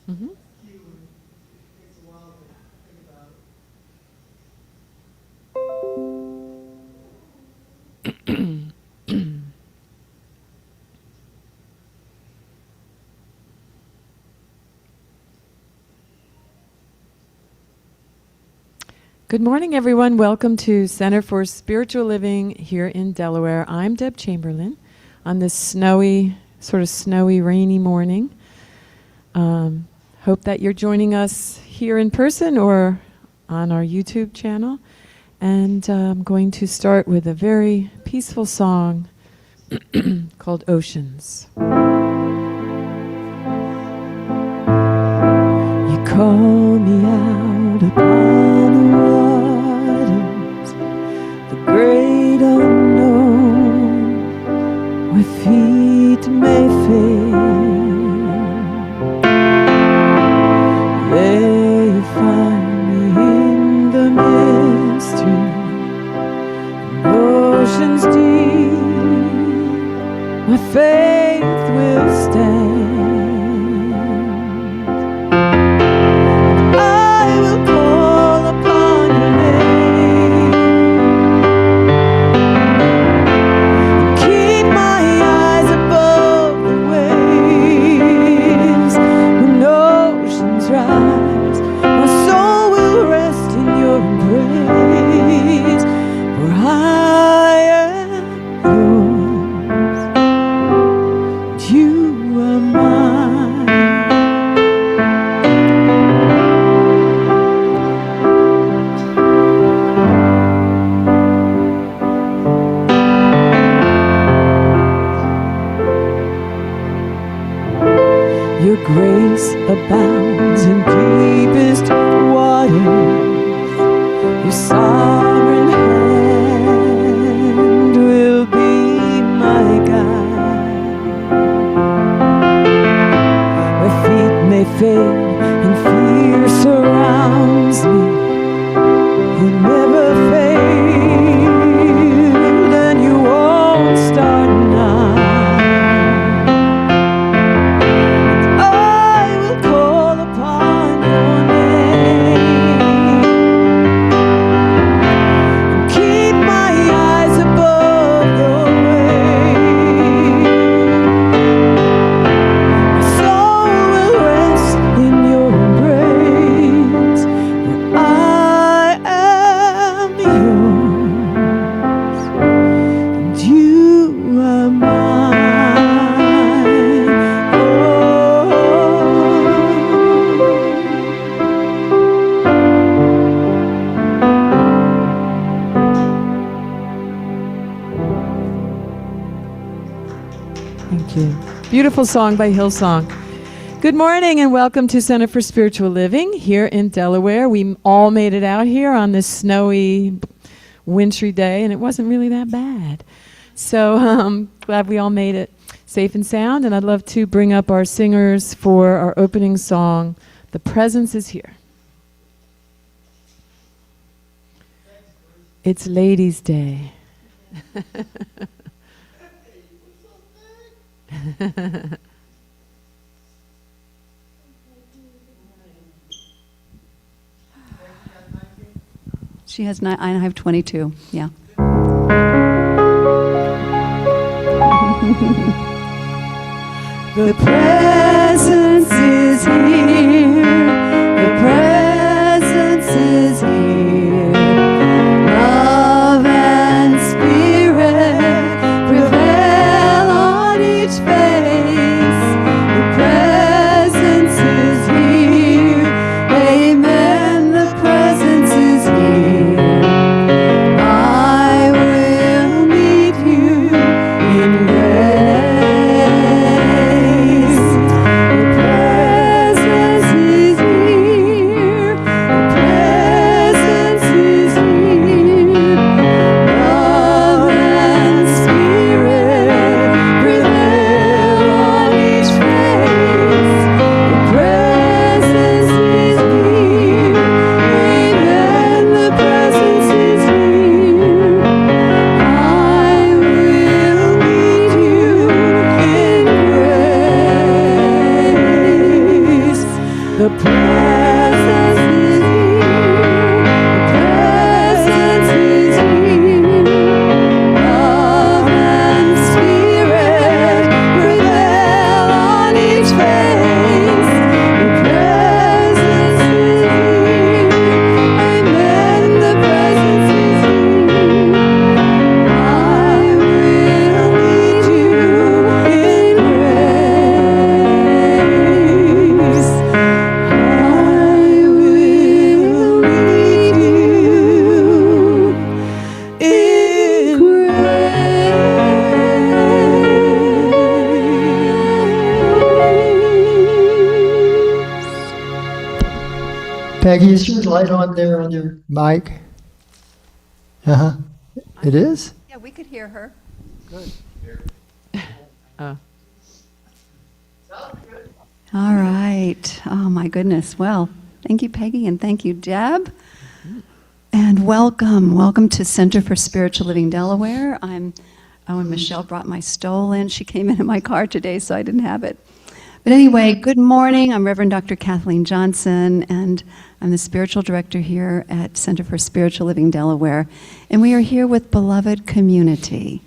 Mm-hmm. Good morning, everyone. Welcome to Center for Spiritual Living here in Delaware. I'm Deb Chamberlain on this snowy, rainy morning. Hope that you're joining us here in person or on our YouTube channel. And I'm going to start with a very peaceful song called Oceans. You call me out upon the waters, the great unknown, where feet may fail. There you find me in the mystery, in oceans deep, my faith will stand. Your grace abounds in deepest waters. Your sovereign hand will be my guide. Where feet may fail and fear surrounds me, you'll never fail, and you won't start now. Beautiful song by Hillsong. Good morning and welcome to Center for Spiritual Living here in Delaware. We all made it out here on this snowy, wintry day, and it wasn't really that bad. So glad we all made it safe and sound, and I'd love to bring up our singers for our opening song, The Presence is Here. It's Ladies' Day. She has 9, I have 22, yeah. The presence is here, the presence is here. Love and spirit prevail on each face. The presence is here, amen, the presence is here. I will meet you in grace. The The presence is here. The presence is here. Love and spirit prevail on each face. The presence is here. Amen. The presence is here. I will lead you in grace. I will lead you in grace. Peggy, is your light on there on your mic? Uh-huh. It is? Yeah, we could hear her. All right. Oh, my goodness. Well, thank you, Peggy, and thank you, Deb. And welcome. Welcome to Center for Spiritual Living Delaware. And Michelle brought my stole in. She came in my car today, so I didn't have it. But anyway, good morning. I'm Reverend Dr. Kathleen Johnson, and I'm the spiritual director here at Center for Spiritual Living Delaware. And we are here with beloved community.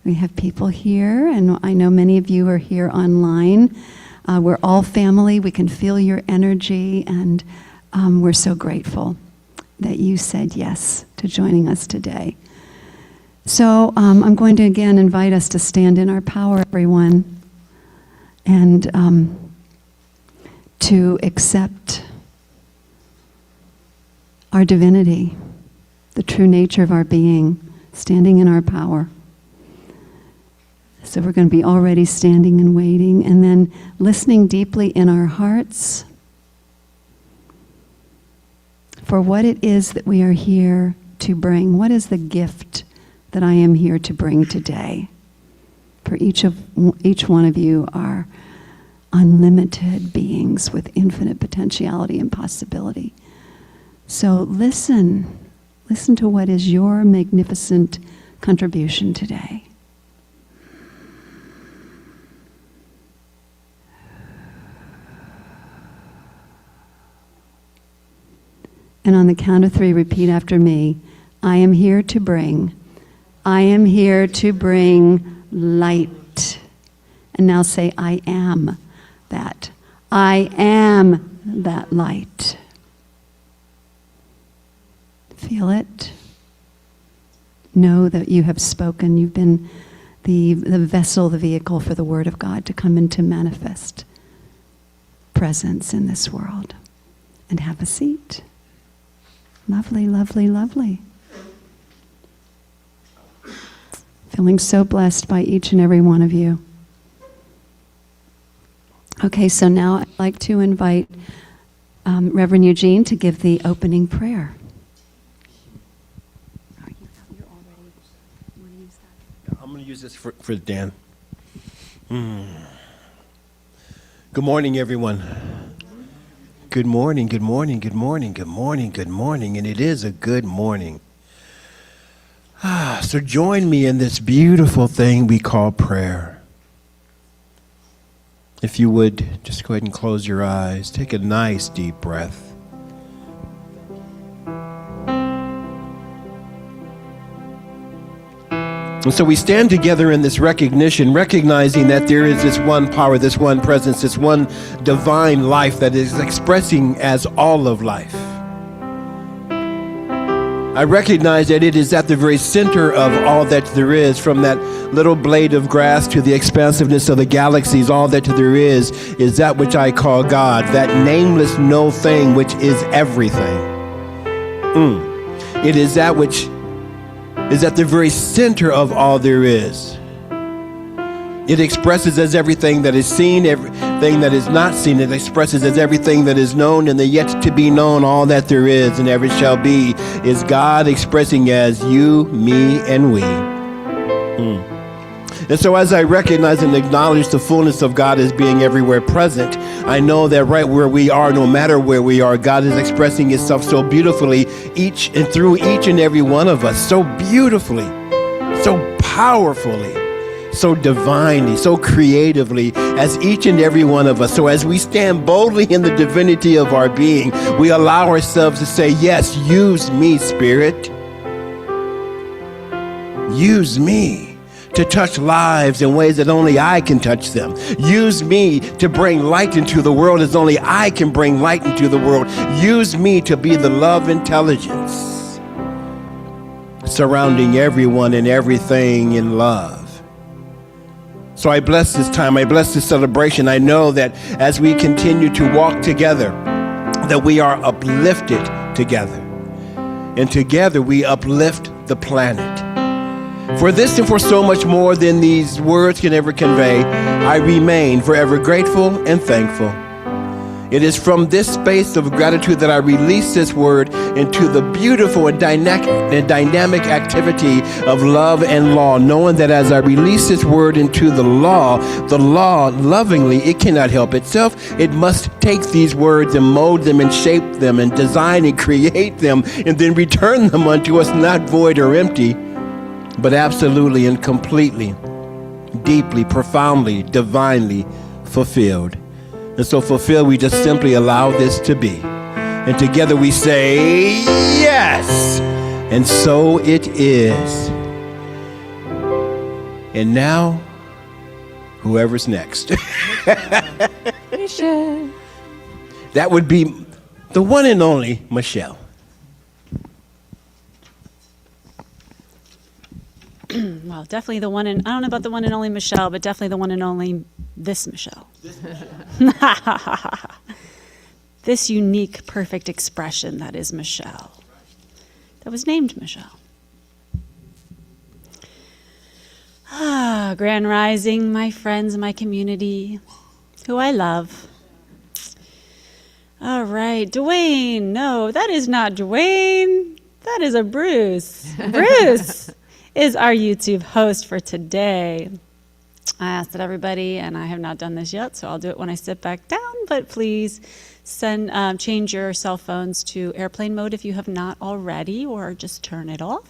We have people here, and I know many of you are here online. We're all family. We can feel your energy, and we're so grateful that you said yes to joining us today. So I'm going to again invite us to stand in our power, everyone, and to accept our divinity, the true nature of our being, standing in our power. So we're going to be already standing and waiting, and then listening deeply in our hearts for what it is that we are here to bring. What is the gift that I am here to bring today? For each one of you are unlimited beings with infinite potentiality and possibility. So listen to what is your magnificent contribution today. And on the count of 3, repeat after me. I am here to bring light. And now say, I am that. I am that light. Feel it. Know that you have spoken. You've been the vessel, the vehicle for the Word of God to come into manifest presence in this world. And have a seat. Lovely, lovely, lovely. Feeling so blessed by each and every one of you. Okay, so now I'd like to invite Reverend Eugene to give the opening prayer. I'm going to use this for Dan. Good morning, everyone. Good morning, good morning, good morning, good morning, good morning, and it is a good morning. So join me in this beautiful thing we call prayer. If you would, just go ahead and close your eyes. Take a nice deep breath. And so we stand together in this recognition, recognizing that there is this one power, this one presence, this one divine life that is expressing as all of life. I recognize that it is at the very center of all that there is, from that little blade of grass to the expansiveness of the galaxies. All that there is that which I call God, that nameless no thing which is everything. It is that which is at the very center of all there is. It expresses as everything that is seen, everything that is not seen. It expresses as everything that is known and the yet to be known. All that there is and ever shall be is God expressing as you, me, and we. And so as I recognize and acknowledge the fullness of God as being everywhere present, I know that right where we are, no matter where we are, God is expressing Himself so beautifully each and through each and every one of us, so beautifully, so powerfully, so divinely, so creatively as each and every one of us. So as we stand boldly in the divinity of our being, we allow ourselves to say, yes, use me, Spirit. Use me to touch lives in ways that only I can touch them. Use me to bring light into the world as only I can bring light into the world. Use me to be the love intelligence surrounding everyone and everything in love. So I bless this time. I bless this celebration. I know that as we continue to walk together, that we are uplifted together. And together we uplift the planet. For this and for so much more than these words can ever convey, I remain forever grateful and thankful. It is from this space of gratitude that I release this word into the beautiful and dynamic activity of love and law, knowing that as I release this word into the law lovingly, it cannot help itself. It must take these words and mold them and shape them and design and create them and then return them unto us, not void or empty, but absolutely and completely, deeply, profoundly, divinely fulfilled. And so fulfilled, we just simply allow this to be. And together we say, yes! And so it is. And now, whoever's next. Michelle. That would be the one and only Michelle. Well, definitely the one and I don't know about the one and only Michelle, but definitely the one and only this Michelle. This unique, perfect expression that is Michelle. That was named Michelle. Grand Rising, my friends, my community, who I love. All right, Dwayne. No, that is not Dwayne. That is a Bruce. Bruce is our YouTube host for today. I asked that everybody, and I have not done this yet, so I'll do it when I sit back down, but please change your cell phones to airplane mode if you have not already, or just turn it off.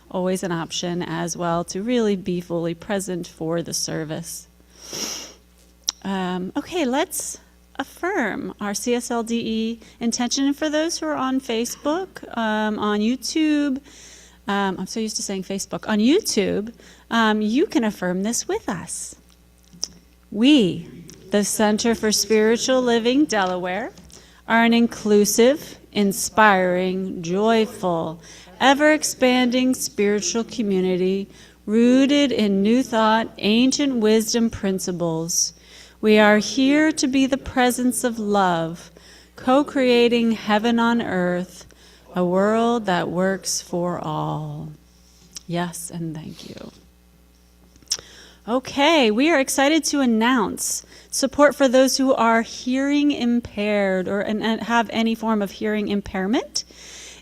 Always an option as well to really be fully present for the service. Okay, let's affirm our CSLDE intention. And for those who are on Facebook, on YouTube, I'm so used to saying Facebook. On YouTube, you can affirm this with us. We, the Center for Spiritual Living Delaware, are an inclusive, inspiring, joyful, ever-expanding spiritual community rooted in new thought, ancient wisdom principles. We are here to be the presence of love, co-creating heaven on earth, a world that works for all. Yes, and thank you. Okay, we are excited to announce support for those who are hearing impaired or and have any form of hearing impairment.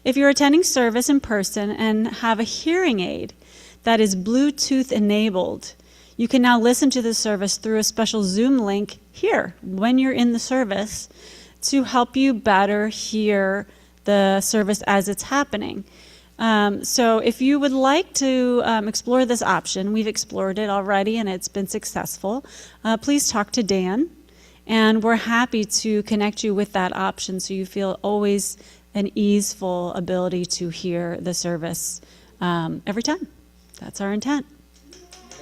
If you're attending service in person and have a hearing aid that is Bluetooth enabled, you can now listen to the service through a special Zoom link here when you're in the service to help you better hear the service as it's happening. So if you would like to explore this option, we've explored it already and it's been successful, please talk to Dan, and we're happy to connect you with that option so you feel always an easeful ability to hear the service every time. That's our intent.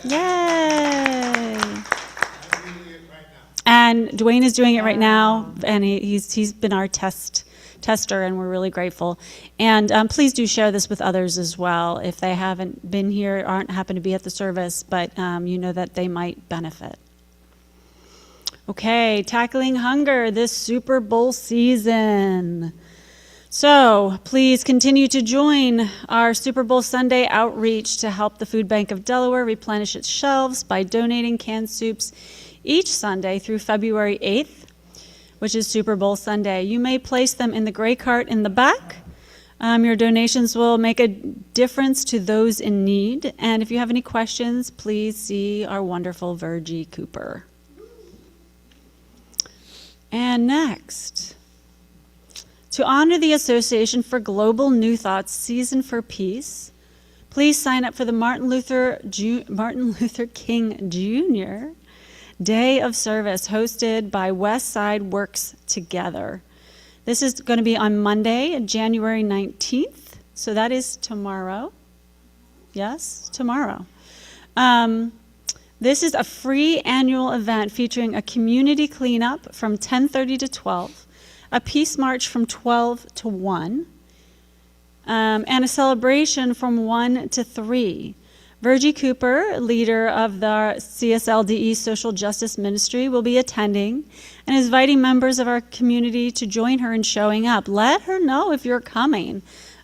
Yay! And Dwayne is doing it right now, and he's been our tester, and we're really grateful. And please do share this with others as well if they haven't been here, aren't happen to be at the service, but you know that they might benefit. Okay, tackling hunger this Super Bowl season. So please continue to join our Super Bowl Sunday outreach to help the Food Bank of Delaware replenish its shelves by donating canned soups each Sunday through February 8th, which is Super Bowl Sunday. You may place them in the gray cart in the back. Your donations will make a difference to those in need. And if you have any questions, please see our wonderful Virgie Cooper. And next, to honor the Association for Global New Thought's Season for Peace, Please sign up for the Martin Luther King Jr. Day of Service hosted by West Side Works Together. This is going to be on Monday, January 19th. So that is tomorrow. Yes, tomorrow. This is a free annual event featuring a community cleanup from 10:30 to 12, a peace march from 12 to 1, and a celebration from 1 to 3. Virgie Cooper, leader of the CSLDE Social Justice Ministry, will be attending and is inviting members of our community to join her in showing up. Let her know if you're coming,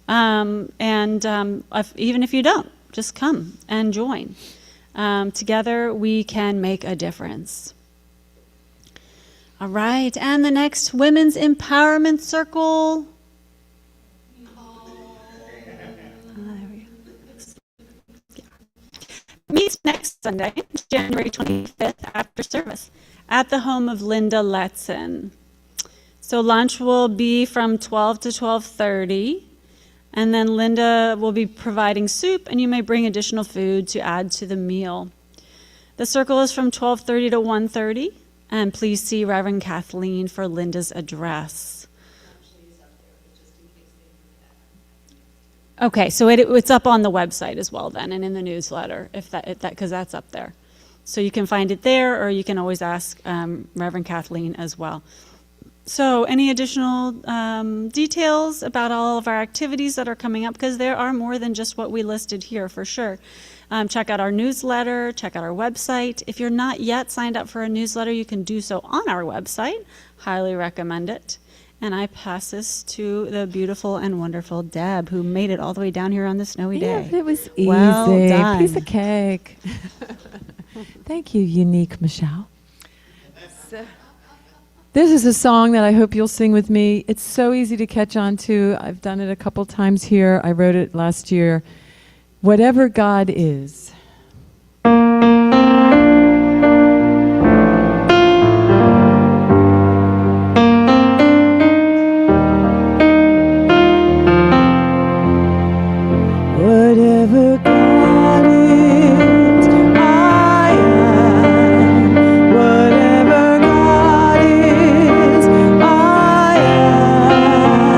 even if you don't, just come and join. Together we can make a difference. All right, and the next Women's Empowerment Circle. Meets next Sunday, January 25th, after service at the home of Linda Letson. So lunch will be from 12 to 12:30, and then Linda will be providing soup, and you may bring additional food to add to the meal. The circle is from 12:30 to 1:30, and please see Reverend Kathleen for Linda's address. Okay, so it's up on the website as well then, and in the newsletter, because that's up there. So you can find it there, or you can always ask Reverend Kathleen as well. So any additional details about all of our activities that are coming up, because there are more than just what we listed here for sure. Check out our newsletter, check out our website. If you're not yet signed up for a newsletter, you can do so on our website. Highly recommend it. And I pass this to the beautiful and wonderful Deb, who made it all the way down here on the snowy day. Yeah, it was easy. Well done. Piece of cake. Thank you, Unique Michelle. This is a song that I hope you'll sing with me. It's so easy to catch on to. I've done it a couple times here. I wrote it last year. Whatever God is. Whatever God is, I am. Whatever God is, I am.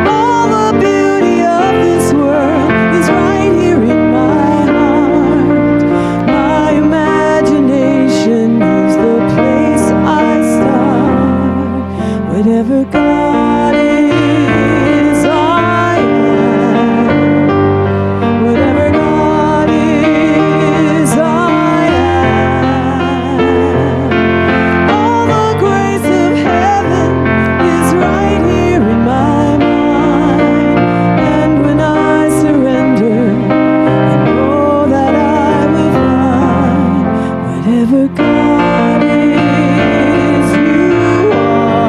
All the beauty of this world is right here in my heart. My imagination is the place I start. Whatever God is, I am. Whatever God is, I am. All the grace of heaven is right here in my mind. And when I surrender, I know that I will find whatever God is, you are.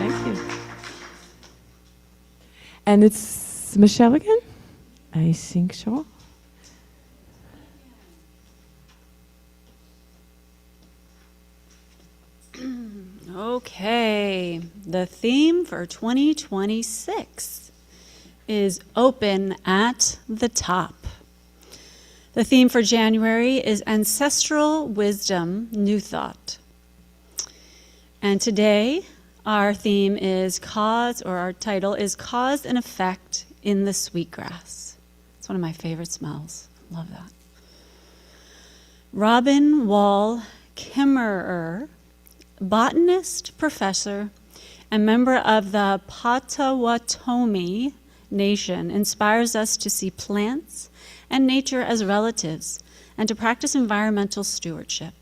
Thank you. And it's Michelle again? I think so. Okay, the theme for 2026 is Open at the Top. The theme for January is Ancestral Wisdom, New Thought. And today, our theme is our title is Cause and Effect in the Sweetgrass. It's one of my favorite smells. Love that. Robin Wall Kimmerer, botanist, professor, and member of the Potawatomi Nation, inspires us to see plants and nature as relatives and to practice environmental stewardship.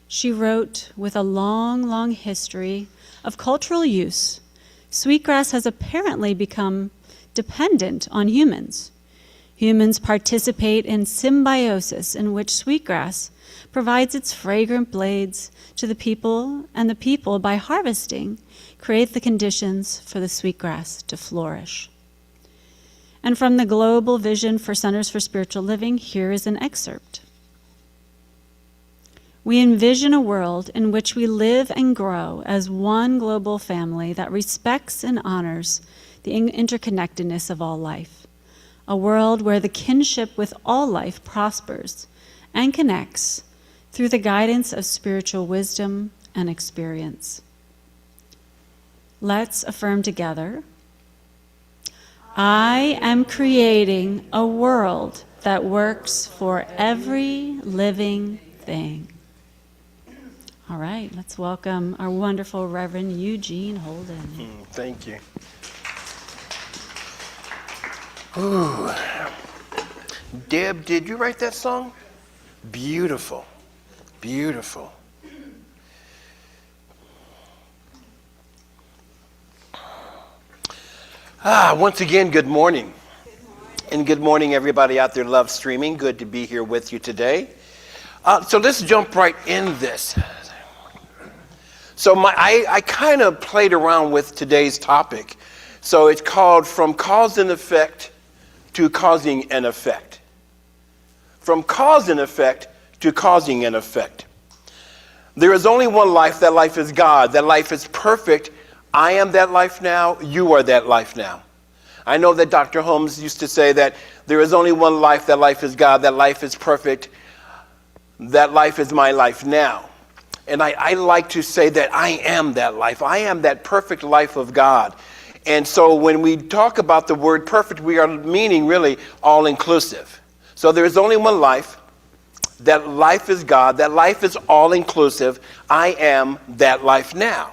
She wrote, with a long, long history of cultural use, sweetgrass has apparently become dependent on humans. Humans participate in symbiosis in which sweetgrass provides its fragrant blades to the people, and the people, by harvesting, create the conditions for the sweetgrass to flourish. And from the Global Vision for Centers for Spiritual Living, here is an excerpt. We envision a world in which we live and grow as one global family that respects and honors the interconnectedness of all life. A world where the kinship with all life prospers and connects through the guidance of spiritual wisdom and experience. Let's affirm together. I am creating a world that works for every living thing. All right, let's welcome our wonderful Reverend Eugene Holden. Thank you. Ooh. Deb, did you write that song? Beautiful. Beautiful. Once again, good morning. And good morning, everybody out there love streaming. Good to be here with you today. So let's jump right in this. So I kind of played around with today's topic. So it's called From Cause and Effect to Causing an Effect. From cause and effect to causing an effect. There is only one life. That life is God. That life is perfect. I am that life now. You are that life now. I know that Dr. Holmes used to say that there is only one life. That life is God. That life is perfect. That life is my life now. And I like to say that I am that life. I am that perfect life of God. And so when we talk about the word perfect, we are meaning really all-inclusive. So there is only one life. That life is God. That life is all-inclusive. I am that life now.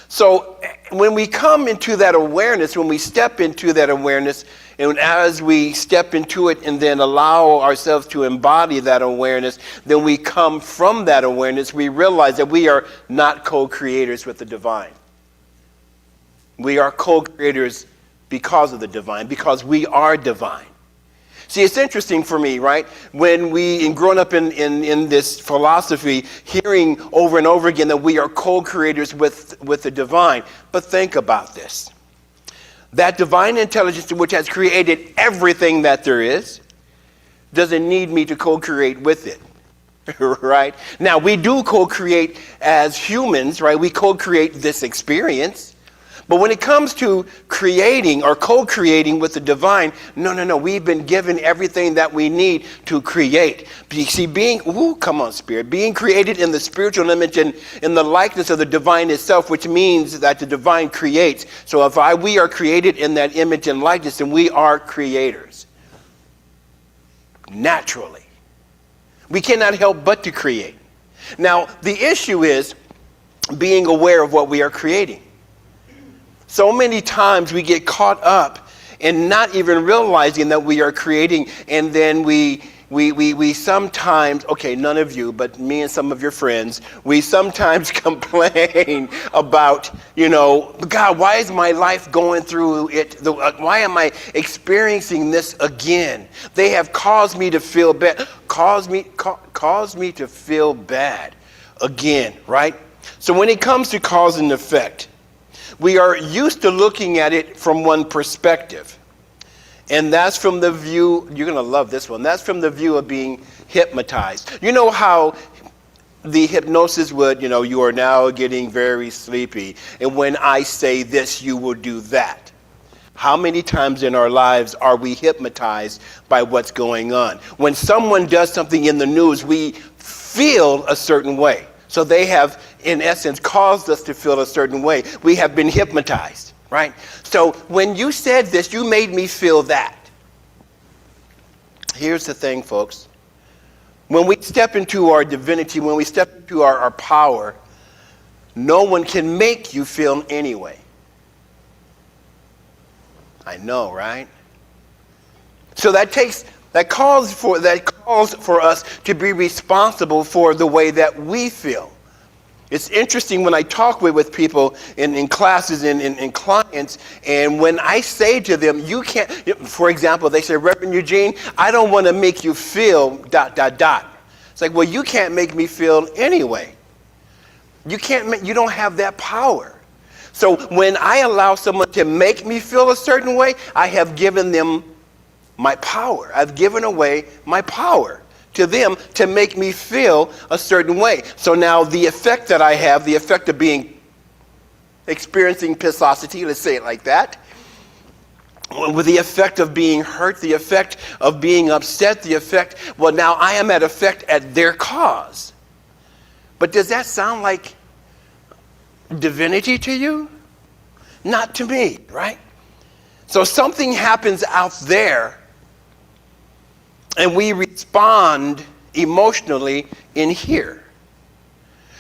So when we come into that awareness, when we step into that awareness, and as we step into it and then allow ourselves to embody that awareness, then we come from that awareness, we realize that we are not co-creators with the divine. We are co-creators because of the divine, because we are divine. See, it's interesting for me, right? When and growing up in this philosophy, hearing over and over again that we are co-creators with the divine. But think about this. That divine intelligence which has created everything that there is doesn't need me to co-create with it, right? Now, we do co-create as humans, right? We co-create this experience. But when it comes to creating or co-creating with the divine, no. We've been given everything that we need to create. You see, being created in the spiritual image and in the likeness of the divine itself, which means that the divine creates. So we are created in that image and likeness, and we are creators. Naturally. We cannot help but to create. Now, the issue is being aware of what we are creating. So many times we get caught up in not even realizing that we are creating, and then we sometimes, okay, none of you, but me and some of your friends, we sometimes complain about, God, why is my life going through it? Why am I experiencing this again? They have caused me to feel bad. Caused me to feel bad again, right? So when it comes to cause and effect, we are used to looking at it from one perspective. And that's from the view, you're going to love this one, that's from the view of being hypnotized. You know how the hypnosis would, you are now getting very sleepy, and when I say this, you will do that. How many times in our lives are we hypnotized by what's going on? When someone does something in the news, we feel a certain way. So they have, in essence, caused us to feel a certain way. We have been hypnotized, right? So when you said this, you made me feel that. Here's the thing, folks. When we step into our divinity, when we step into our power, no one can make you feel anyway. I know, right? So that calls for us to be responsible for the way that we feel. It's interesting when I talk with people in classes and in clients, and when I say to them, you can't, for example, they say, Reverend Eugene, I don't want to make you feel ... It's like, well, you can't make me feel anyway. You don't have that power. So when I allow someone to make me feel a certain way, I have given them my power. I've given away my power to them to make me feel a certain way. So now the effect that I have, the effect of experiencing pissosity, let's say it like that, with the effect of being hurt, the effect of being upset, well, now I am at effect at their cause. But does that sound like divinity to you? Not to me, right? So something happens out there, and we respond emotionally in here.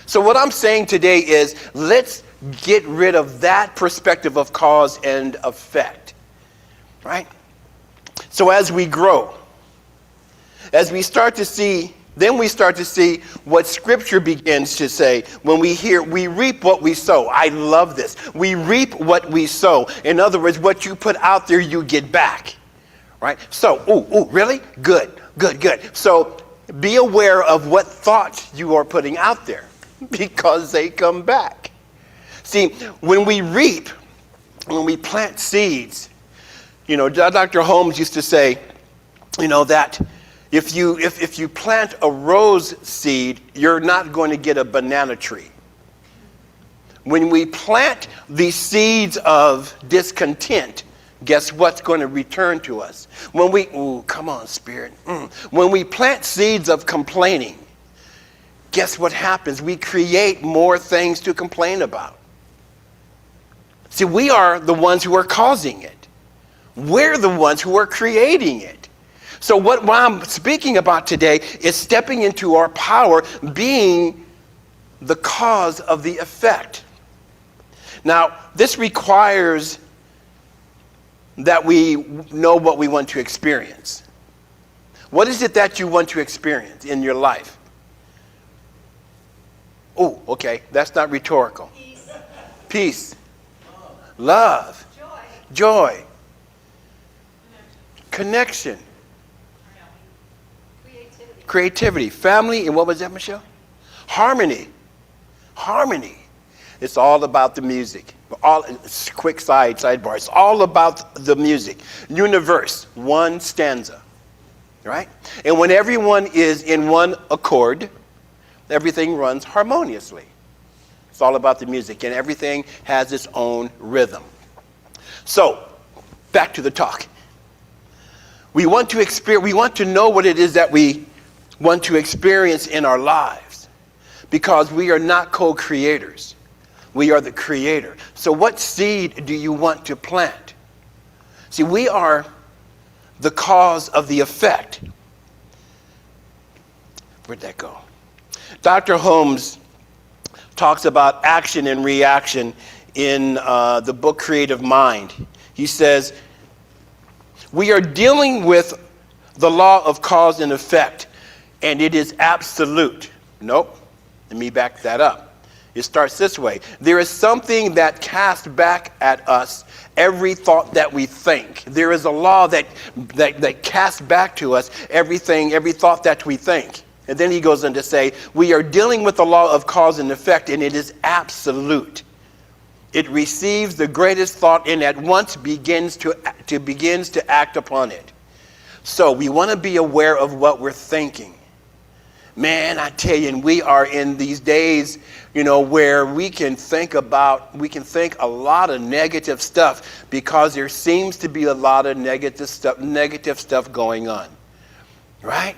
So what I'm saying today is, let's get rid of that perspective of cause and effect, right? So as we grow, as we start to see, then we start to see what Scripture begins to say when we reap what we sow. I love this. We reap what we sow. In other words, what you put out there, you get back, right? So, really? Good. So be aware of what thoughts you are putting out there, because they come back. See, when we reap, when we plant seeds, Dr. Holmes used to say, that if you plant a rose seed, you're not going to get a banana tree. When we plant the seeds of discontent, guess what's going to return to us? Come on, Spirit. When we plant seeds of complaining, guess what happens? We create more things to complain about. See, we are the ones who are causing it. We're the ones who are creating it. So what I'm speaking about today is stepping into our power, being the cause of the effect. Now, this requires that we know what we want to experience. What is it that you want to experience in your life? Oh, okay, that's not rhetorical. Peace. Love. Joy. Connection. Creativity. Family. And what was that, Michelle? Harmony. It's all about the music. Quick sidebar. It's all about the music. Universe. One stanza. Right? And when everyone is in one accord, everything runs harmoniously. It's all about the music, and everything has its own rhythm. So, back to the talk. We want to know what it is that we want to experience in our lives, because we are not co-creators. We are the creator. So what seed do you want to plant? See, we are the cause of the effect. Where'd that go? Dr. Holmes talks about action and reaction in the book Creative Mind. He says, we are dealing with the law of cause and effect, and it is absolute. Nope. Let me back that up. It starts this way. There is something that casts back at us every thought that we think. There is a law that casts back to us every thought that we think. And then he goes on to say, we are dealing with the law of cause and effect, and it is absolute. It receives the greatest thought and at once begins to act upon it. So we want to be aware of what we're thinking. Man, I tell you, and we are in these days, where we can think a lot of negative stuff because there seems to be a lot of negative stuff going on. Right?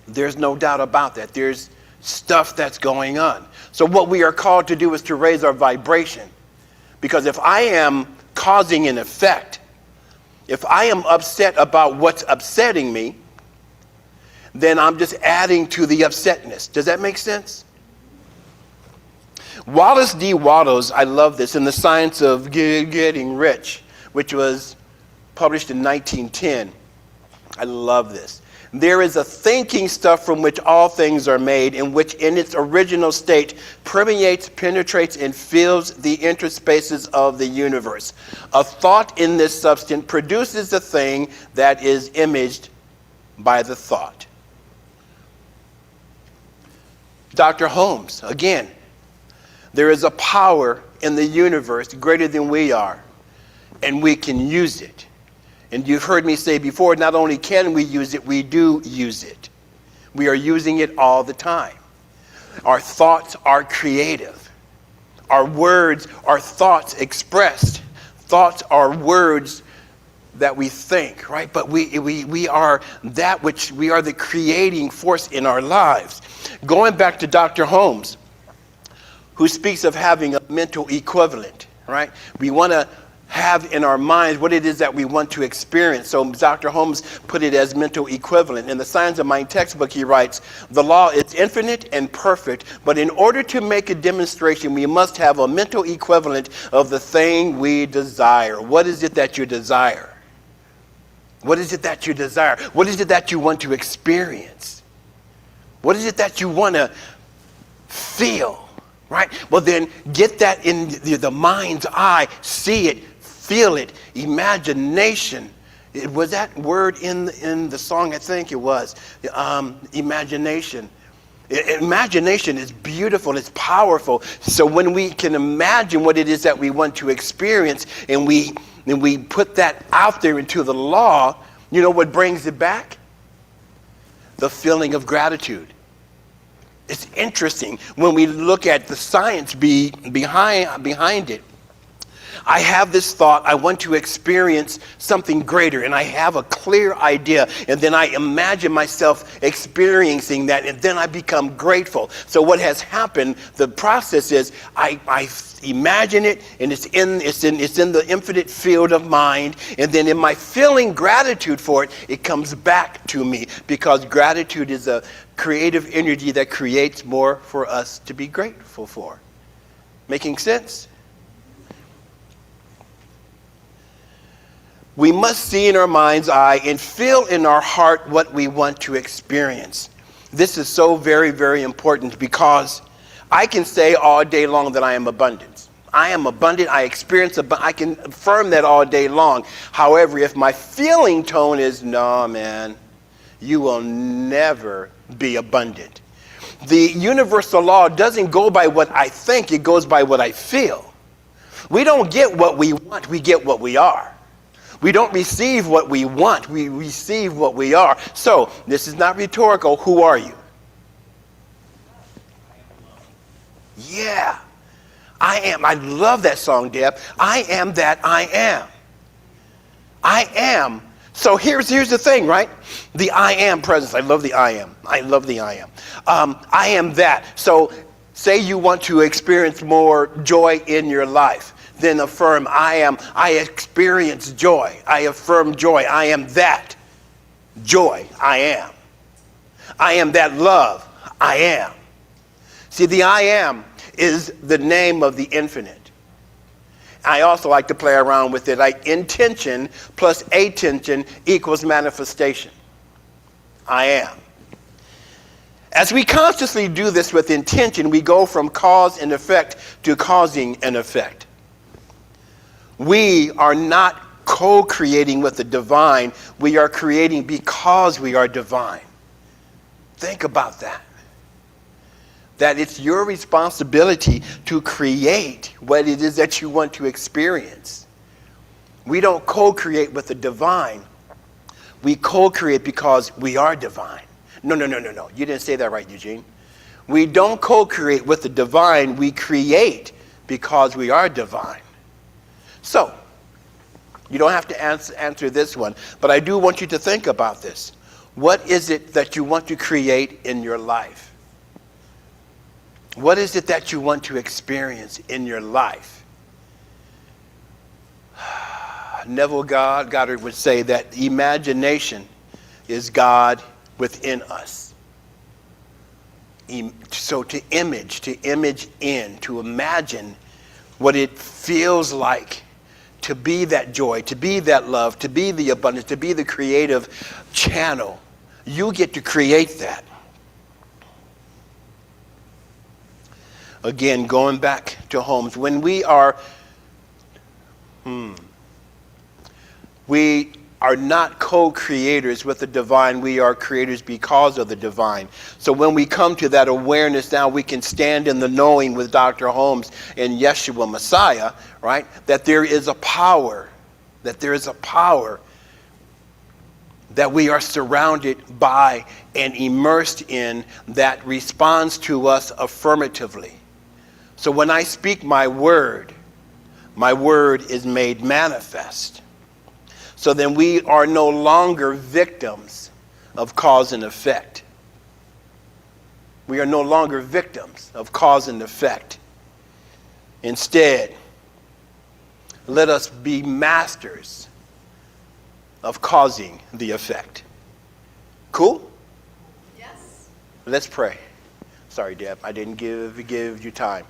There's no doubt about that. There's stuff that's going on. So what we are called to do is to raise our vibration. Because if I am causing an effect, if I am upset about what's upsetting me, then I'm just adding to the upsetness. Does that make sense? Wallace D. Wattles, I love this, in The Science of Getting Rich, which was published in 1910. I love this. There is a thinking stuff from which all things are made, in which in its original state permeates, penetrates, and fills the interspaces of the universe. A thought in this substance produces a thing that is imaged by the thought. Dr. Holmes, again, there is a power in the universe greater than we are, and we can use it. And you've heard me say before, not only can we use it, we do use it. We are using it all the time. Our thoughts are creative. Our words are thoughts expressed. Thoughts are words that we think, right? But we are that which we are the creating force in our lives. Going back to Dr. Holmes, who speaks of having a mental equivalent, right? We want to have in our minds what it is that we want to experience. So Dr. Holmes put it as mental equivalent. In the Science of Mind textbook, he writes, the law is infinite and perfect, but in order to make a demonstration, we must have a mental equivalent of the thing we desire. What is it that you desire? What is it that you desire? What is it that you want to experience? What is it that you want to feel? Right? Well, then get that in the mind's eye, see it, feel it, imagination. Was that word in the song? I think it was. Imagination. Imagination is beautiful, it's powerful. So when we can imagine what it is that we want to experience and we put that out there into the law, you know what brings it back? The feeling of gratitude. It's interesting when we look at the science behind it. I have this thought, I want to experience something greater, and I have a clear idea, and then I imagine myself experiencing that, and then I become grateful. So what has happened, the process is I imagine it, and it's in the infinite field of mind, and then in my feeling gratitude for it, it comes back to me, because gratitude is a creative energy that creates more for us to be grateful for. Making sense? We must see in our mind's eye and feel in our heart what we want to experience. This is so very, very important, because I can say all day long that I am abundant. I am abundant. I experience I can affirm that all day long. However, if my feeling tone is, no, man, you will never be abundant. The universal law doesn't go by what I think. It goes by what I feel. We don't get what we want. We get what we are. We don't receive what we want. We receive what we are. So, this is not rhetorical. Who are you? Yeah. I am. I love that song, Deb. I am that I am. I am. So here's the thing, right? The I am presence. I love the I am. I love the I am. I am that. So say you want to experience more joy in your life. Then affirm, I experience joy. I affirm joy. I am that joy. I am. I am that love. I am. See, the I am is the name of the infinite. I also like to play around with it. Like intention plus attention equals manifestation. I am. As we consciously do this with intention, we go from cause and effect to causing an effect. We are not co-creating with the divine. We are creating because we are divine. Think about that. That it's your responsibility to create what it is that you want to experience. We don't co-create with the divine. We co-create because we are divine. No. You didn't say that right, Eugene. We don't co-create with the divine. We create because we are divine. So, you don't have to answer this one, but I do want you to think about this. What is it that you want to create in your life? What is it that you want to experience in your life? Neville Goddard would say that imagination is God within us. So to image in, to imagine what it feels like to be that joy, to be that love, to be the abundance, to be the creative channel. You get to create that. Again, going back to homes, when we are not co-creators with the divine, we are creators because of the divine. So when we come to that awareness now, we can stand in the knowing with Dr. Holmes and Yeshua Messiah, right? That there is a power, that we are surrounded by and immersed in that responds to us affirmatively. So when I speak my word is made manifest. So then we are no longer victims of cause and effect. We are no longer victims of cause and effect. Instead, let us be masters of causing the effect. Cool? Yes. Let's pray. Sorry, Deb, I didn't give you time.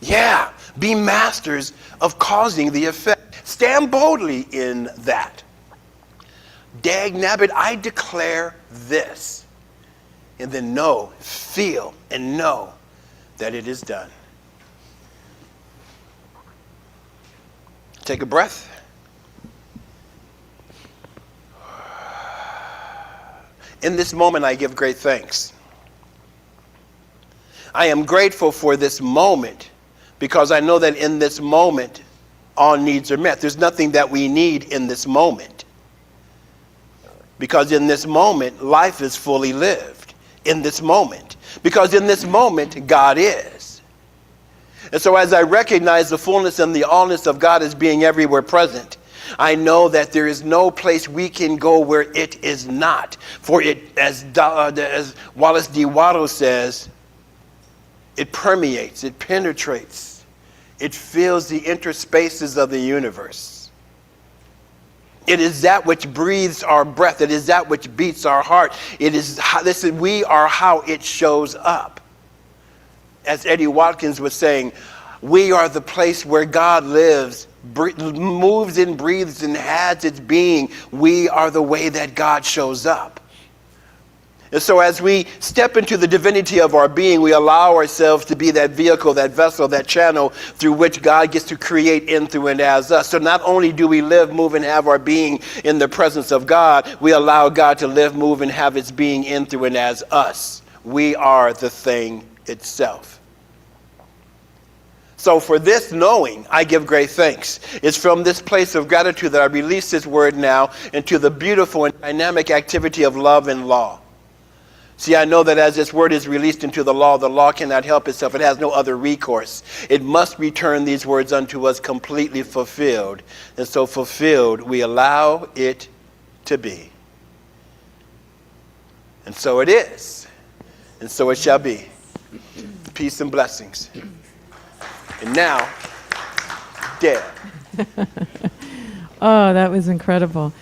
Yeah, be masters of causing the effect. Stand boldly in that. Dag nabbit, I declare this. And then feel and know that it is done. Take a breath. In this moment, I give great thanks. I am grateful for this moment because I know that in this moment, all needs are met. There's nothing that we need in this moment. Because in this moment, life is fully lived. In this moment. Because in this moment, God is. And so as I recognize the fullness and the allness of God as being everywhere present, I know that there is no place we can go where it is not. For it, as Wallace D. Watto says, it permeates, it penetrates, it fills the interspaces of the universe. It is that which breathes our breath. It is that which beats our heart. It is we are how it shows up. As Eddie Watkins was saying, we are the place where God lives, moves and breathes and has its being. We are the way that God shows up. And so as we step into the divinity of our being, we allow ourselves to be that vehicle, that vessel, that channel through which God gets to create in, through, and as us. So not only do we live, move, and have our being in the presence of God, we allow God to live, move, and have its being in, through, and as us. We are the thing itself. So for this knowing, I give great thanks. It's from this place of gratitude that I release this word now into the beautiful and dynamic activity of love and law. See, I know that as this word is released into the law cannot help itself. It has no other recourse. It must return these words unto us completely fulfilled. And so fulfilled, we allow it to be. And so it is. And so it shall be. Peace and blessings. And now, Deb. Oh, that was incredible.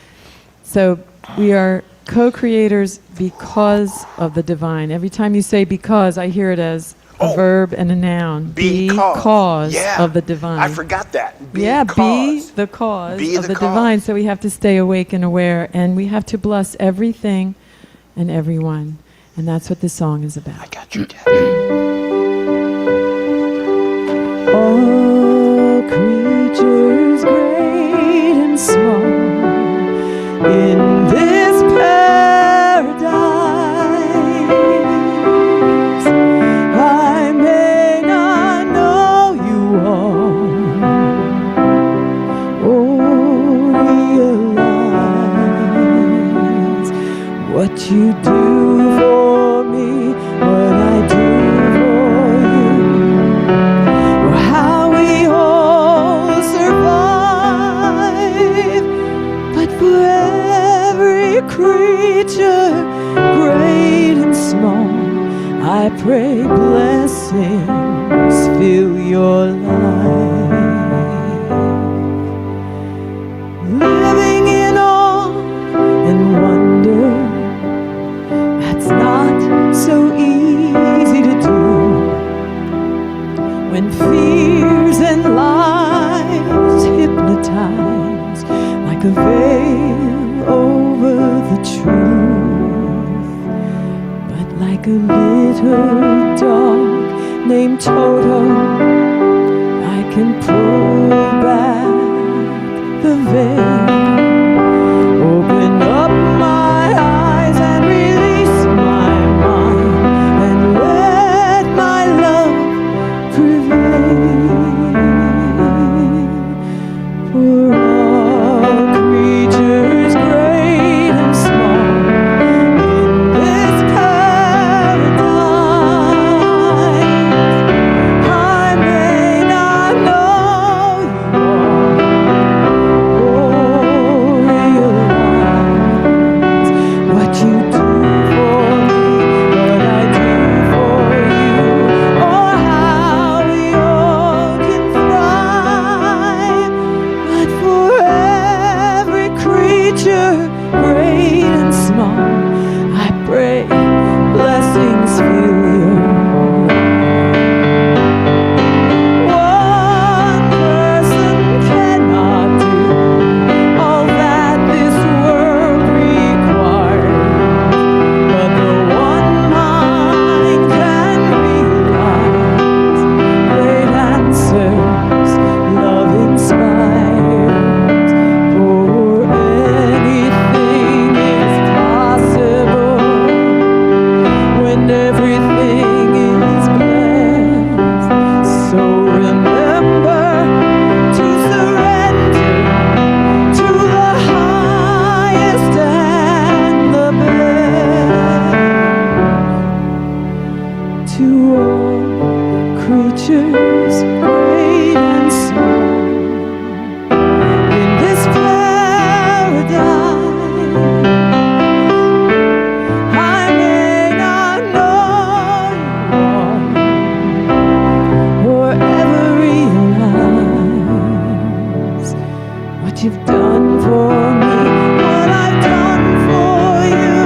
So we are co-creators because of the divine. Every time you say because, I hear it as a verb and a noun. Because of the divine. I forgot that. Be the cause of the divine. So we have to stay awake and aware, and we have to bless everything and everyone. And that's what this song is about. I got you, Deb. All creatures great and small in this paradise pray blessings fill your life. Living in awe and wonder, that's not so easy to do. When fears and lies hypnotize like a veil over the truth, but like a little dog named Toto, I can pull back the veil, open up my eyes and release my mind, and let my love prevail. For all creatures great and small in this paradise, I may not know you all, or realize what you do for me, what I do for you, or how we all can thrive. But for every creature, great and small, I pray blessings fill your life. One person cannot do all that this world requires, but the one mind can realize great answers love inspires. For anything is possible when everything is blessed. So remember to surrender to the highest and the best. To all creatures great and small in this paradise, I may not know you all, or ever realize what you've done for me, what I've done for you,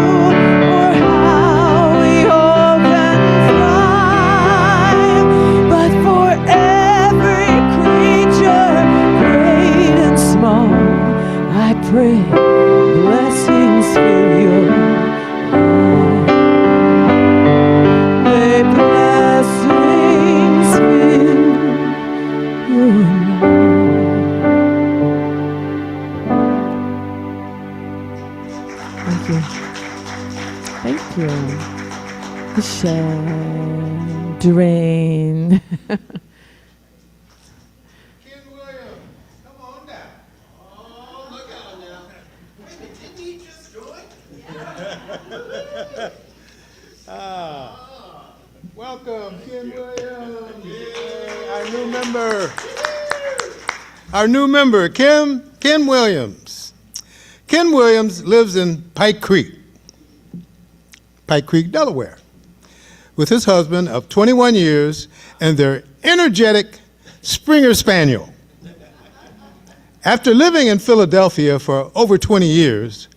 or how we all can thrive. But for every creature, great and small, I pray blessings fill your life. May blessings fill your life. Thank you. Thank you. Michelle, Dwayne. Ken Williams, come on down. Oh, look out now. Wait, didn't he just join? Welcome, Ken Williams. Yay, our new member. Our new member, Ken Williams. Ken Williams lives in Pike Creek, Delaware, with his husband of 21 years and their energetic Springer Spaniel. After living in Philadelphia for over 20 years,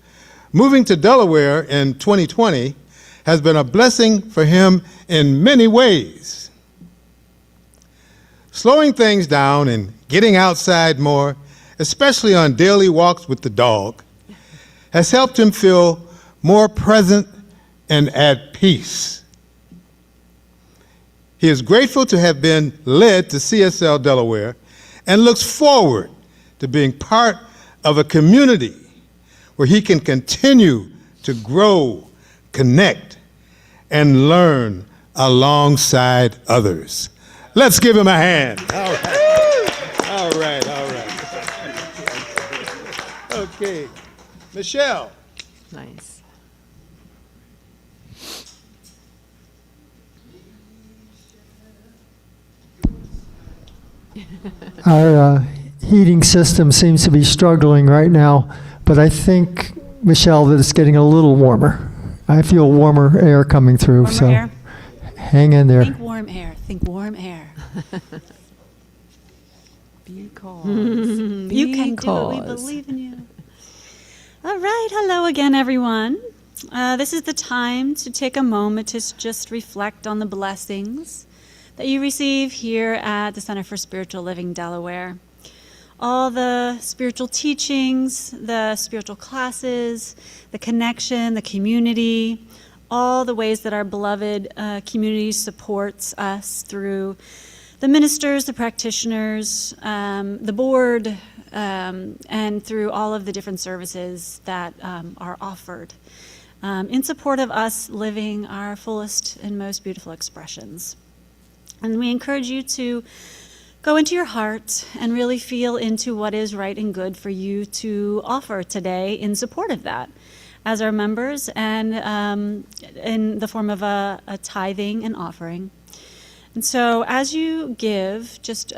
moving to Delaware in 2020 has been a blessing for him in many ways. Slowing things down and getting outside more, especially on daily walks with the dog, has helped him feel more present and at peace. He is grateful to have been led to CSL Delaware and looks forward to being part of a community where he can continue to grow, connect, and learn alongside others. Let's give him a hand. All right. All right, all right. Okay. Michelle. Nice. Our heating system seems to be struggling right now, but I think, Michelle, that it's getting a little warmer. I feel warmer air coming through. Warmer so air. hang in there. Think warm air. Think warm air. Because. You can do it. We believe in you. All right. Hello again, everyone. This is the time to take a moment to just reflect on the blessings that you receive here at the Center for Spiritual Living Delaware. All the spiritual teachings, the spiritual classes, the connection, the community, all the ways that our beloved community supports us through the ministers, the practitioners, the board, and through all of the different services that are offered in support of us living our fullest and most beautiful expressions. And we encourage you to go into your heart and really feel into what is right and good for you to offer today in support of that as our members and in the form of a tithing and offering. And so as you give, just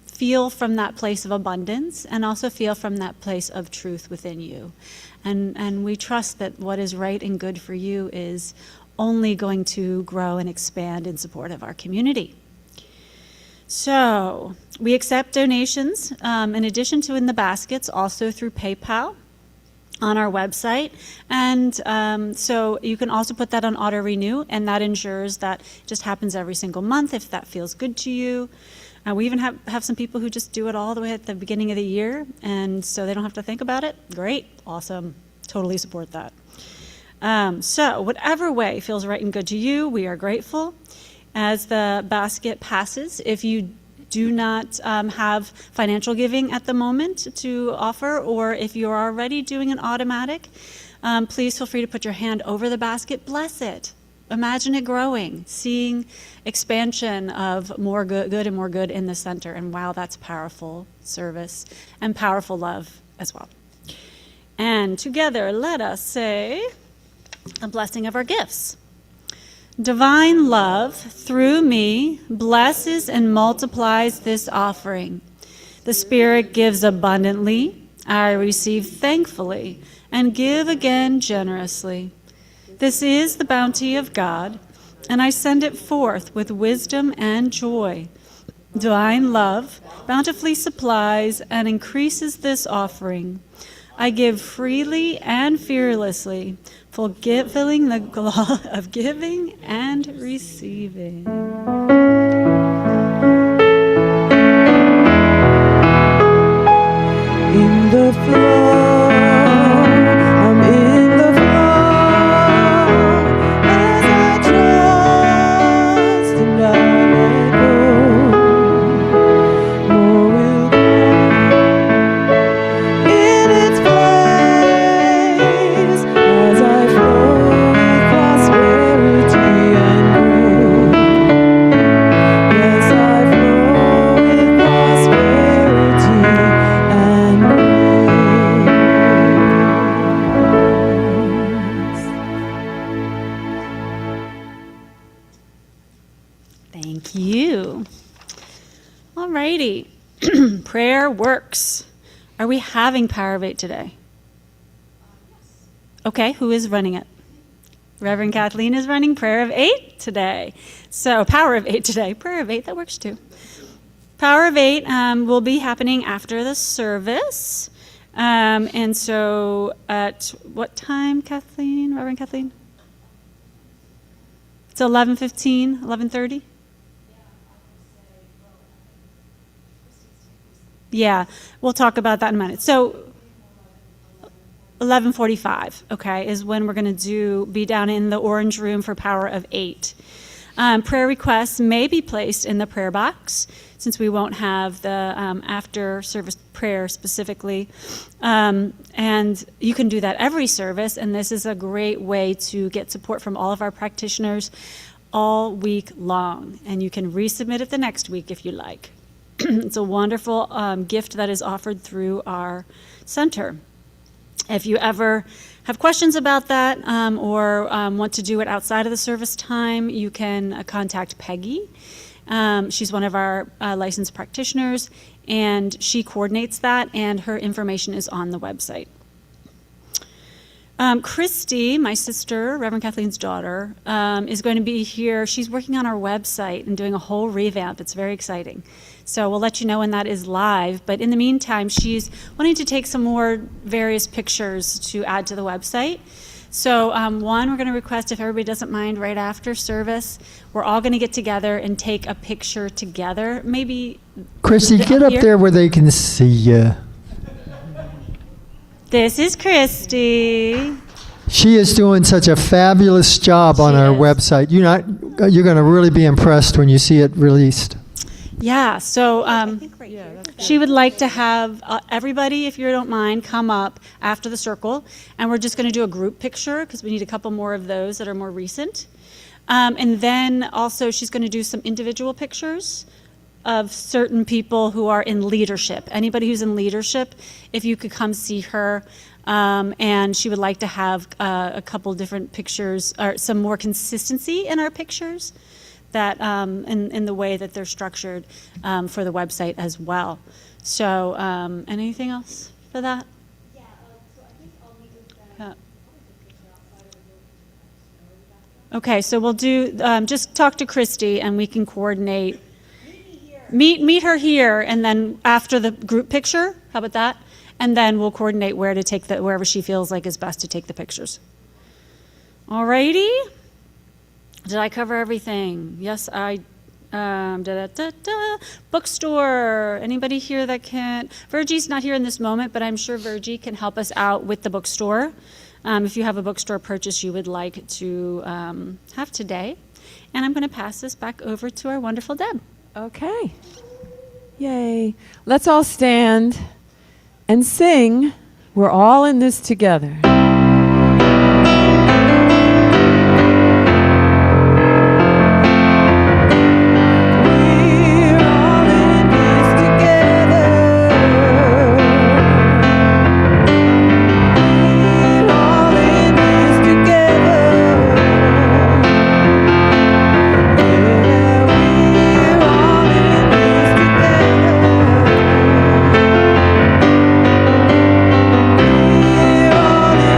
feel from that place of abundance and also feel from that place of truth within you. And we trust that what is right and good for you is only going to grow and expand in support of our community. So we accept donations in addition to in the baskets, also through PayPal on our website. And so you can also put that on auto renew, and that ensures that it just happens every single month if that feels good to you. We even have some people who just do it all the way at the beginning of the year, and so they don't have to think about it. Great, awesome, totally support that. So whatever way feels right and good to you, we are grateful. As the basket passes, if you do not have financial giving at the moment to offer, or if you're already doing an automatic, please feel free to put your hand over the basket. Bless it. Imagine it growing, seeing expansion of more good and more good in the center. And wow, that's powerful service and powerful love as well. And together, let us say a blessing of our gifts. Divine love, through me, blesses and multiplies this offering. The Spirit gives abundantly, I receive thankfully, and give again generously. This is the bounty of God, and I send it forth with wisdom and joy. Divine love bountifully supplies and increases this offering. I give freely and fearlessly, fulfilling the law of giving and receiving. In the flow, I'm in the flow, as I trust and I let go. More will come in its place as I flow with prosperity and growth. Yes, I flow with prosperity and grace. Thank you. All righty. Prayer works. Are we having Power of 8 today? Okay, who is running it? Reverend Kathleen is running Prayer of 8 today. So Power of 8 today. Prayer of 8, that works too. Power of 8 will be happening after the service. And so at what time, Kathleen, Reverend Kathleen? It's 11:15, 11:30? Yeah, we'll talk about that in a minute. So 11:45, okay, is when we're going to be down in the orange room for Power of 8. Prayer requests may be placed in the prayer box, since we won't have the after service prayer specifically. And you can do that every service, and this is a great way to get support from all of our practitioners all week long. And you can resubmit it the next week if you like. It's a wonderful gift that is offered through our center. If you ever have questions about that or want to do it outside of the service time, you can contact Peggy. She's one of our licensed practitioners, and she coordinates that, and her information is on the website. Christy, my sister, Reverend Kathleen's daughter, is going to be here. She's working on our website and doing a whole revamp. It's very exciting. So we'll let you know when that is live. But in the meantime, she's wanting to take some more various pictures to add to the website. So one, we're going to request, if everybody doesn't mind, right after service, we're all going to get together and take a picture together. Maybe Christy, get up here? there where they can see you. This is Christy. She is doing such a fabulous job on She our is. website. You're going to really be impressed when you see it released. Yeah, so she would like to have everybody, if you don't mind, come up after the circle, and we're just going to do a group picture because we need a couple more of those that are more recent. And then also she's going to do some individual pictures of certain people who are in leadership. Anybody who's in leadership, if you could come see her. And she would like to have a couple different pictures, or some more consistency in our pictures, that in the way that they're structured for the website as well. So, anything else for that? Yeah, so I think I'll meet with them. Yeah. I'll take a picture outside of the Okay, so we'll do, just talk to Christy and we can coordinate. Meet her here, and then after the group picture, how about that? And then we'll coordinate where to take wherever she feels like is best to take the pictures. Alrighty. Did I cover everything? Yes, I. Bookstore. Anybody here that can? Virgie's not here in this moment, but I'm sure Virgie can help us out with the bookstore. If you have a bookstore purchase you would like to have today. And I'm going to pass this back over to our wonderful Deb. Okay. Yay. Let's all stand and sing. We're all in this together. We're all in this together. We're all in this together. Yeah, we're all in this together. We're all in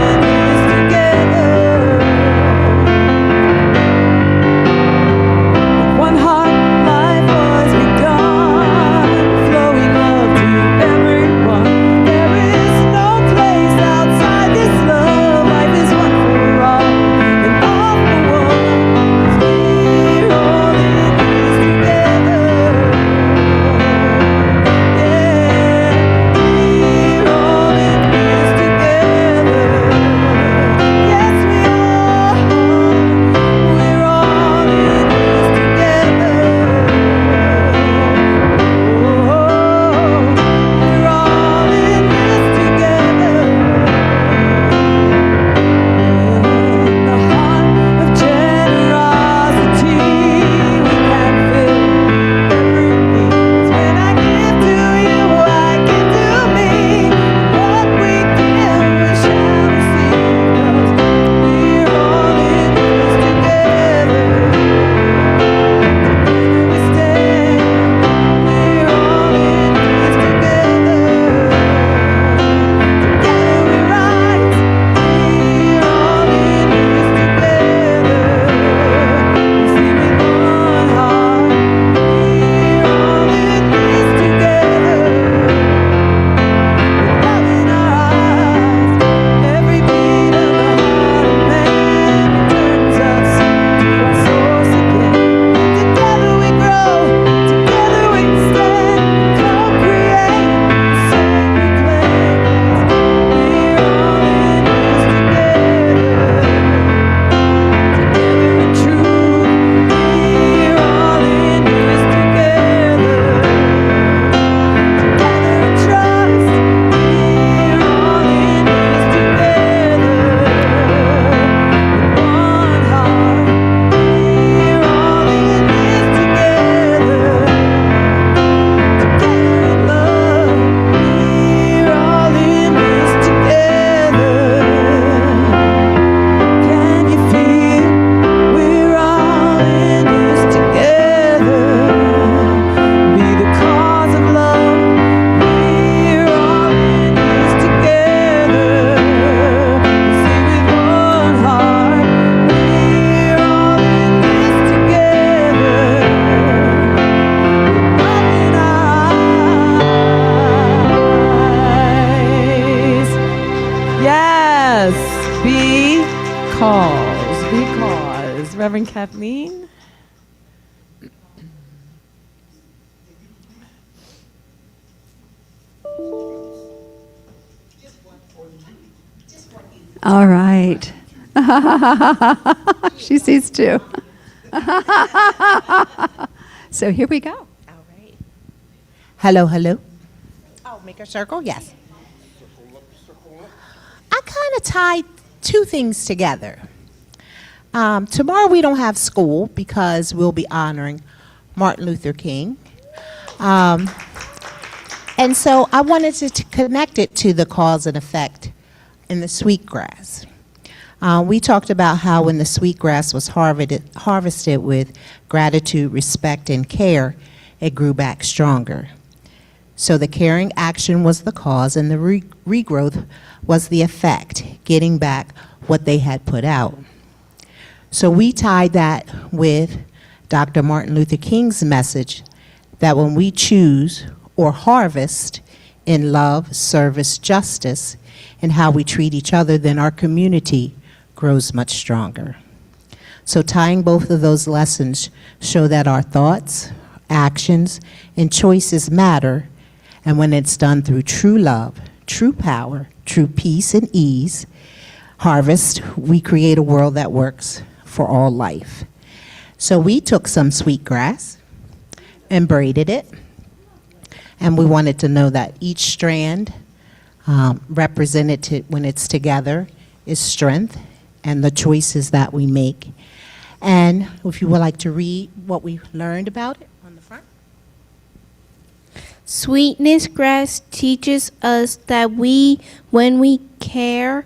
Reverend Kathleen. All right. She sees two. So here we go. All right. Hello, hello. Oh, make a circle? Yes. I kind of tied two things together. Tomorrow we don't have school because we'll be honoring Martin Luther King. And so I wanted to connect it to the cause and effect in the sweetgrass. We talked about how when the sweetgrass was harvested with gratitude, respect, and care, it grew back stronger. So the caring action was the cause, and the regrowth was the effect, getting back what they had put out. So we tied that with Dr. Martin Luther King's message that when we choose or harvest in love, service, justice, and how we treat each other, then our community grows much stronger. So tying both of those lessons show that our thoughts, actions, and choices matter, and when it's done through true love, true power, true peace and ease, harvest, we create a world that works for all life. So we took some sweetgrass and braided it, and we wanted to know that each strand represented when it's together is strength and the choices that we make. And if you would like to read what we learned about it on the front. Sweetness grass teaches us that when we care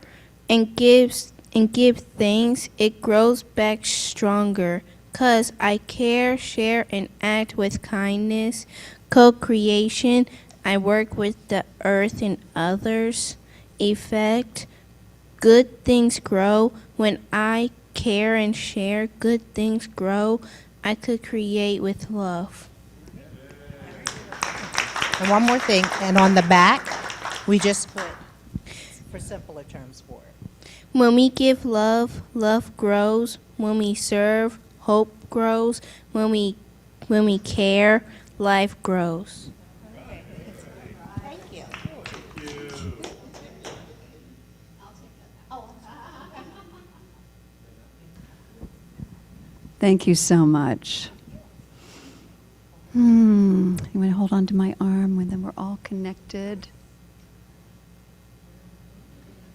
and give things, it grows back stronger. 'Cause I care, share, and act with kindness. Co-creation, I work with the earth and others. Effect, good things grow. When I care and share, good things grow. I could create with love. And one more thing, and on the back, we just put, for simpler terms for it. When we give love, love grows. When we serve, hope grows. When we care, life grows. Thank you. Thank you so much. You want to hold on to my arm and then we're all connected.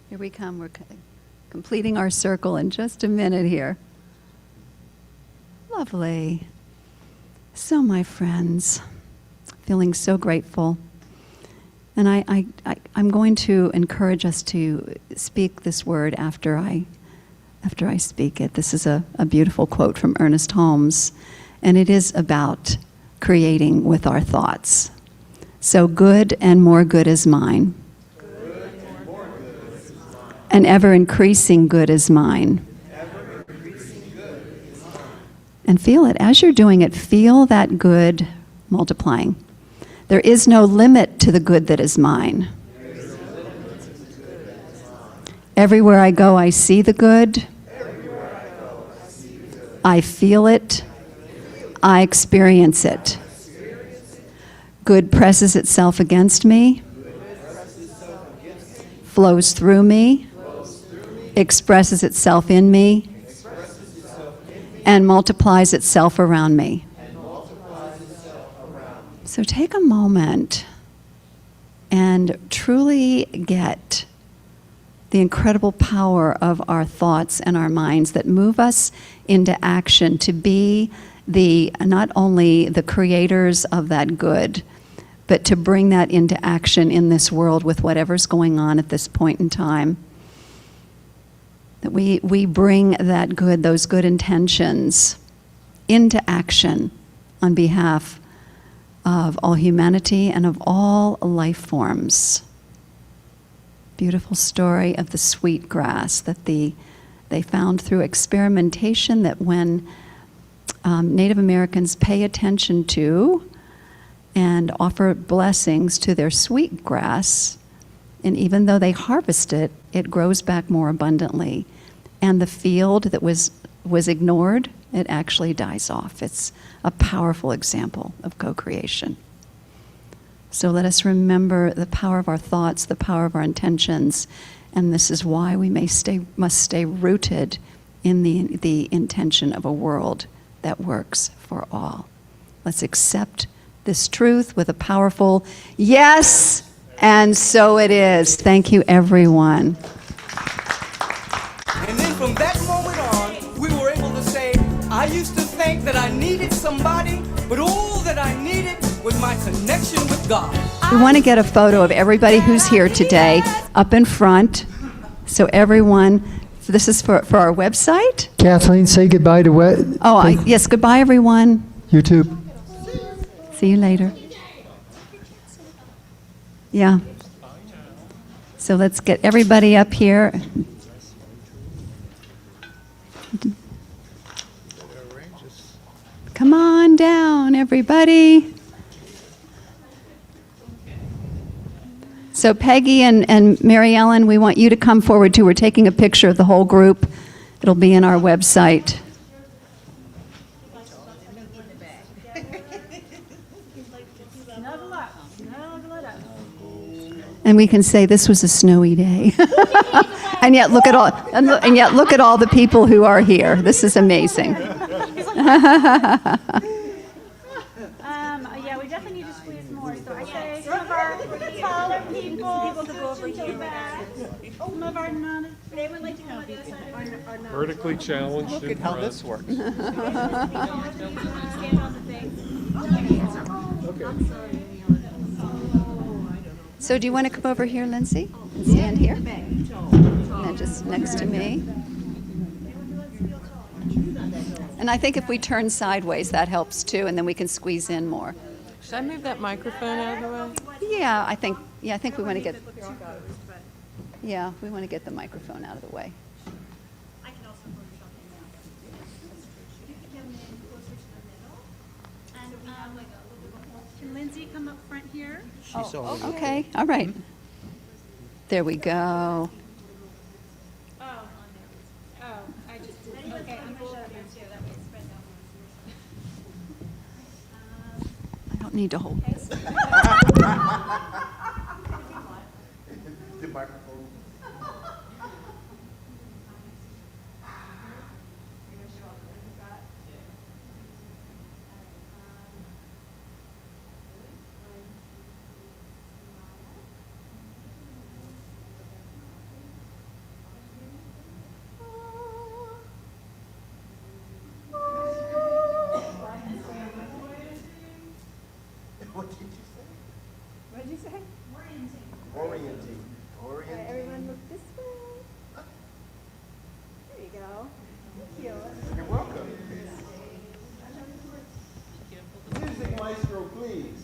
Here we come. We're completing our circle in just a minute here. Lovely. So, my friends, feeling so grateful. And I'm going to encourage us to speak this word after I speak it. This is a beautiful quote from Ernest Holmes, and it is about creating with our thoughts. So good and more good is mine. And ever increasing good is mine. And feel it. As you're doing it, feel that good multiplying. There is no limit to the good that is mine. Everywhere I go, I see the good. I feel it. I experience it. Good presses itself against me, flows through me, expresses itself in me, and multiplies itself around me. So take a moment and truly get the incredible power of our thoughts and our minds that move us into action to be not only the creators of that good, but to bring that into action in this world with whatever's going on at this point in time. That we bring that good, those good intentions, into action on behalf of all humanity and of all life forms. Beautiful story of the sweet grass that they found through experimentation, that when Native Americans pay attention to and offer blessings to their sweet grass, and even though they harvest it, it grows back more abundantly. And the field that was was ignored, it actually dies off. It's a powerful example of co-creation. So let us remember the power of our thoughts, the power of our intentions, and this is why we must stay rooted in the intention of a world that works for all. Let's accept this truth with a powerful yes, and so it is. Thank you, everyone. And then from that moment on, we were able to say, I used to think that I needed somebody, but all that I needed was my connection with God. We want to get a photo of everybody who's here today up in front. So everyone, this is for our website. Kathleen, say goodbye to Yes, goodbye, everyone. YouTube. See you later. Yeah. So let's get everybody up here. Come on down, everybody. So Peggy and Mary Ellen, we want you to come forward too. We're taking a picture of the whole group. It'll be in our website. And we can say this was a snowy day. And yet look at all the people who are here. This is amazing. Yeah, we definitely need to squeeze more. So I say some of our taller people to go over here. Some of our they would like to come on the other side. Vertically challenged. Look at how this works. Stand on the thing. Okay. So do you want to come over here, Lindsay? And stand here? And then just next to me. And I think if we turn sideways, that helps too, and then we can squeeze in more. Should I move that microphone out of the way? Yeah, I think we want to get. Yeah, we want to get the microphone out of the way. I can also Photoshop it now. You can come in closer to the middle. And can Lindsay come up front here? Okay, all right. There we go. Oh, I just did. Okay, I'm going to show you too. That way it's spread out. I don't need to hold this. Everyone look this way. There you go. Thank you. You're welcome. Music maestro, please.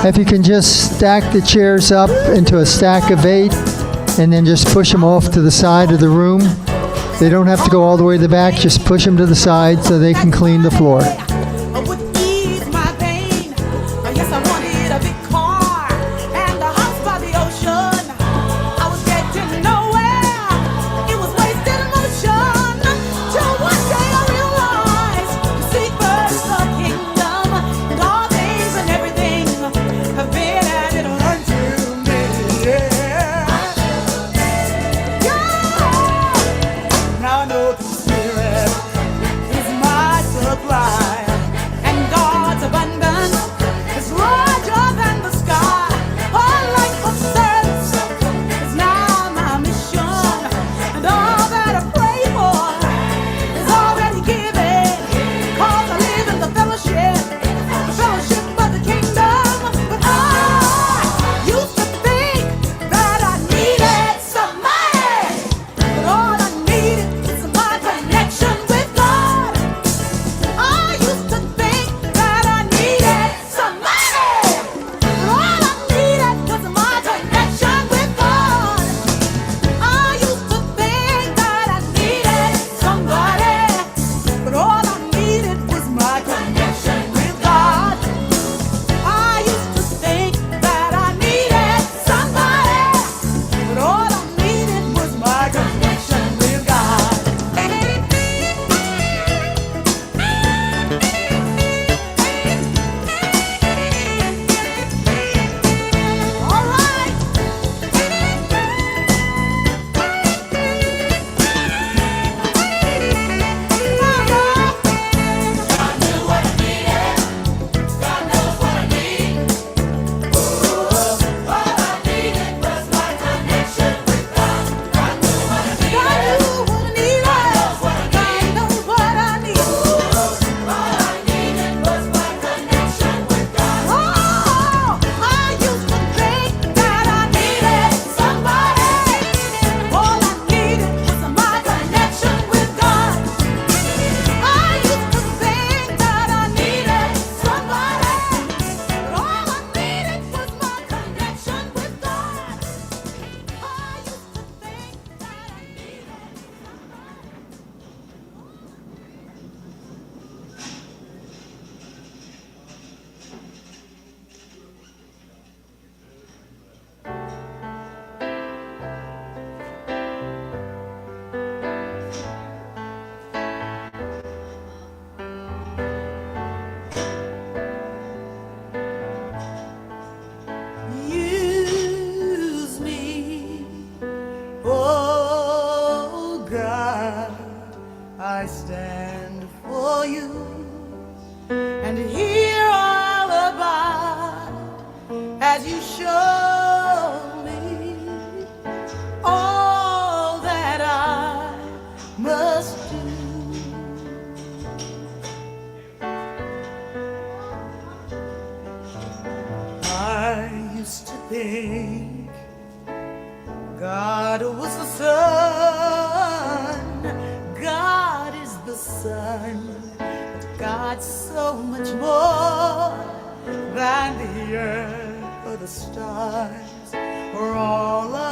If you can just stack the chairs up into a stack of 8 and then just push them off to the side of the room. They don't have to go all the way to the back, just push them to the side so they can clean the floor. I stand for you and hear all about as you show me all that I must do. I used to think God was the sun, God is the sun, but God's so much more than the earth or the stars or all of